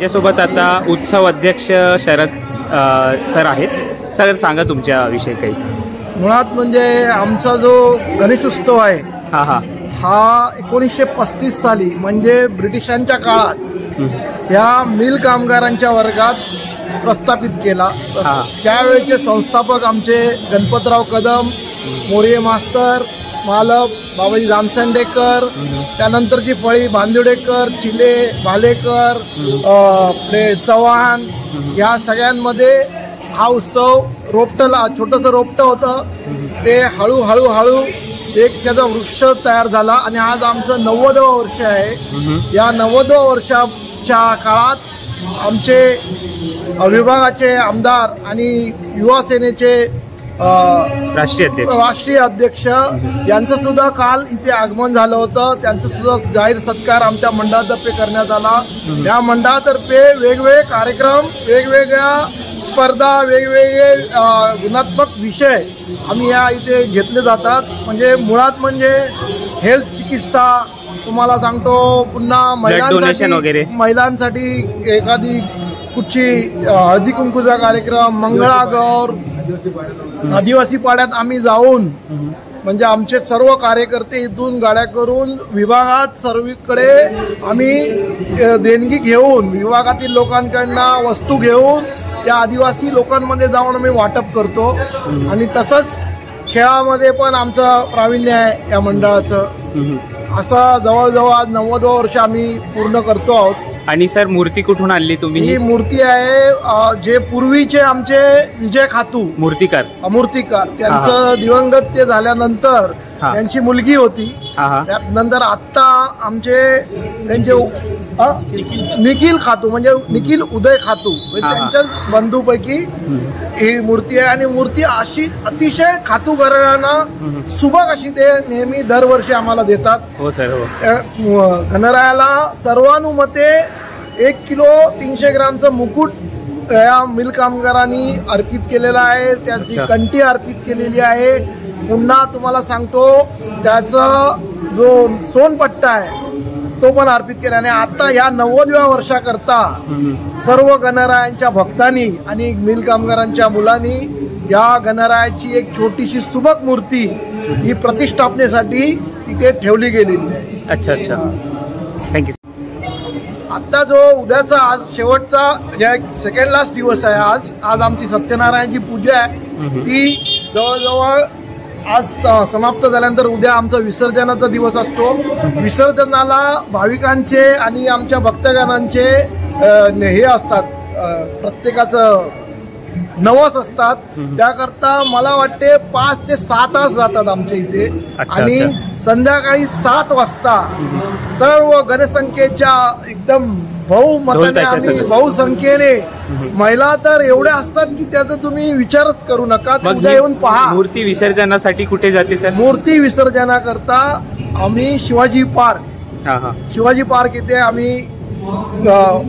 माझ्यासोबत आता उत्सव अध्यक्ष शरद सर आहेत। सर सांगा तुमच्या विषयी काही। मुळात म्हणजे आमचा जो गणेशोत्सव आहे हा 1935 साली म्हणजे ब्रिटिशांच्या काळात या मिल कामगारांच्या वर्गात प्रस्थापित केला। त्यावेळेचे संस्थापक आमचे गणपतराव कदम, मोरे मास्तर, मालक बाबाजी जामसंडेकर, त्यानंतरची फळी बांदिवडेकर, चिले, भालेकर, चव्हाण, या सगळ्यांमध्ये हा उत्सव रोपटला छोटंसं रोपटं होतं, ते हळूहळू एक त्याचा वृक्ष तयार झाला आणि आज आमचं 90वं वर्ष आहे। या 90व्या वर्षाच्या काळात आमचे विभागाचे आमदार आणि युवा सेनेचे राष्ट्रीय अध्यक्ष यांचं सुद्धा काल इथे आगमन झालं होतं। त्यांचं सुद्धा जाहीर सत्कार आमच्या मंडळातर्फे करण्यात आला। या मंडळातर्फे वेगवेगळे कार्यक्रम, वेगवेगळ्या स्पर्धा, वेगवेगळे गुणात्मक विषय आम्ही या इथे घेतले जातात। म्हणजे मुळात म्हणजे हेल्थ चिकित्सा तुम्हाला सांगतो, पुन्हा महिलांसाठी एखादी कुठची हळदी कुंकूचा कार्यक्रम, मंगळागौर, आदिवासी पाड्यात आम्ही जाऊन म्हणजे आमचे सर्व कार्यकर्ते इथून गाड्या करून विभागात सर्वीकडे आम्ही देणगी घेऊन विभागातील लोकांकडनं वस्तू घेऊन त्या आदिवासी लोकांमध्ये जाऊन आम्ही वाटप करतो। आणि तसंच खेळामध्ये पण आमचं प्रावीण्य आहे या मंडळाचं। असं जवळजवळ आज 90वं वर्ष आम्ही पूर्ण करतो आहोत। आणि सर मूर्ती कुठून आणली तुम्ही? ही मूर्ती आहे जे पूर्वीचे आमचे विजय खातू मूर्तिकार त्यांचं दिवंगत ते झाल्यानंतर त्यांची मुलगी होती, त्यानंतर आत्ता आमचे त्यांचे निखिल खातू म्हणजे निखिल उदय खातू त्यांच्याच बंधूपैकी ही मूर्ती आहे। आणि मूर्ती अशी अतिशय खातू घराण्यांना सुबक अशी ते नेहमी दरवर्षी आम्हाला देतात। हो सर, गणरायाला सर्वानुमते 1 किलो 300 ग्रामचं मुकुट या मिल कामगारांनी अर्पित केलेला आहे, त्याची अच्छा. कंठी अर्पित केलेली आहे. पुन्हा तुम्हाला सांगतो त्याचा जो सोनपट्टा आहे तो पण अर्पित केला. आणि आता या 90व्या वर्षाकरता सर्व गणरायांच्या भक्तांनी आणि मिल कामगारांच्या मुलांनी या गणरायाची एक छोटीशी सुबक मूर्ती ही प्रतिष्ठापनेसाठी तिथे ठेवली गेलेली आहे. अच्छा अच्छा, थँक्यू. आता जो उद्याचा आज शेवटचा सेकंड लास्ट दिवस आहे. आज आमची सत्यनारायणची पूजा आहे, ती जवळजवळ आज समाप्त झाल्यानंतर उद्या आमचा विसर्जनाचा दिवस असतो. विसर्जनाला भाविकांचे आणि आमच्या भक्तगणांचे हे असतात, प्रत्येकाचं नवस असतात. त्याकरता मला वाटते 5 ते 6 तास जातात आमच्या इथे. अच्छा, आणि अच्छा. संध्याकाळी 7 वाजता सर्व गणसंख्येच्या एकदम बहुसंख्येने महिला तर एवढ्या असतात की त्याचा तुम्ही विचारच करू नका. उद्या येऊन पहा. मूर्ती विसर्जनासाठी कुठे जाते सर? मूर्ती विसर्जनाकरता आम्ही शिवाजी पार्क इथे आम्ही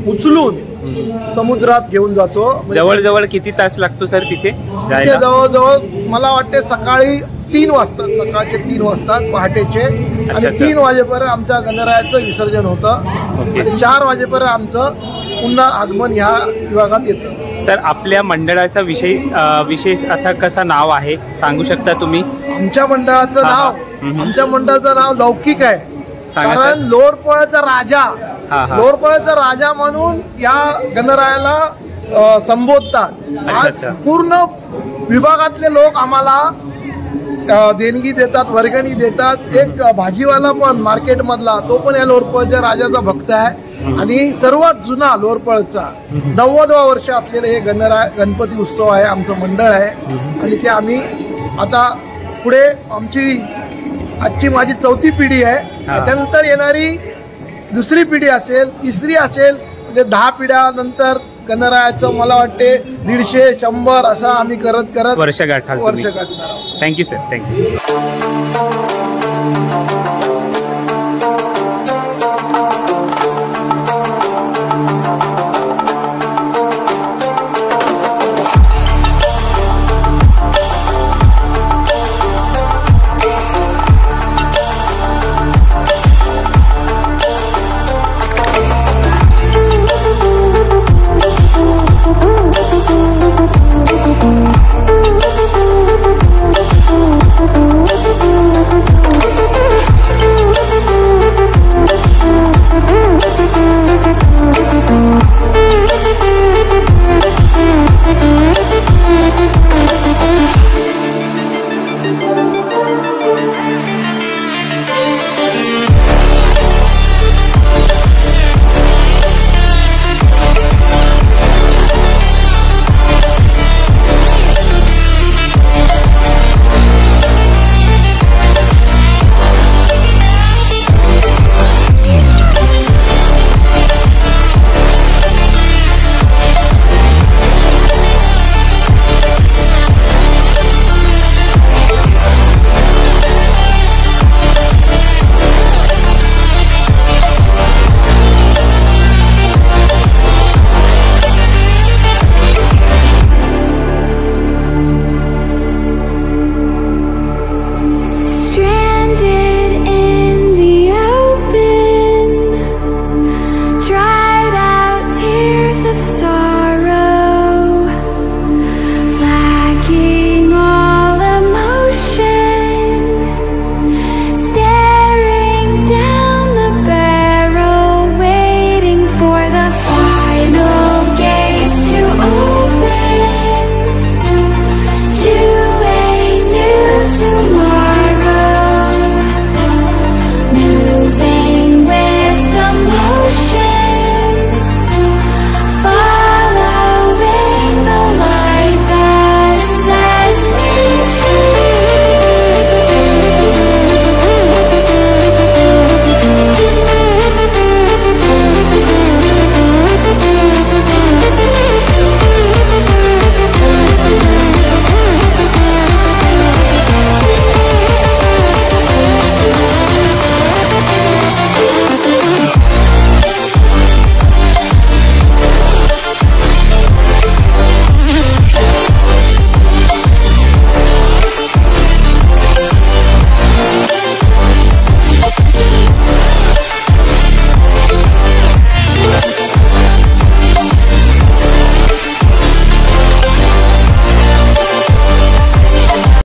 उचलून समुद्रात घेऊन जातो. जवळजवळ किती तास लागतो सर तिथे तिथे जवळजवळ मला वाटते सकाळी 3 वाजतात, सकाळचे 3 वाजतात पहाटेचे. आणि 3 वाजेपर्यंत आमच्या गणरायाचं विसर्जन होतं. आणि 4 वाजेपर्यंत आमचं पुन्हा आगमन ह्या विभागात येतं. सर, आपल्या मंडळाचा विशेष असा कसा नाव आहे सांगू शकता तुम्ही? आमच्या मंडळाचं नाव लौकिक आहे. कारण लोरपळचा राजा म्हणून या गणरायाला संबोधतात. आज पूर्ण विभागातले लोक आम्हाला देणगी देतात, वर्गणी देतात. एक भाजीवाला पण मार्केट मधला तो पण या लोरपळच्या राजाचा भक्त आहे. आणि सर्वात जुना लोरपळचा 90व्या वर्ष असलेलं हे गणपती उत्सव आहे, आमचं मंडळ आहे. आणि ते आम्ही आता पुढे आजची माझी 4थी पिढी आहे. त्याच्यानंतर येणारी 2री पिढी असेल, 3री असेल, म्हणजे 10 पिढ्यानंतर गणरायाचं मला वाटते 150-100 असं आम्ही करत वर्ष गाठाल. वर्ष गाठणार. Thank you sir, thank you.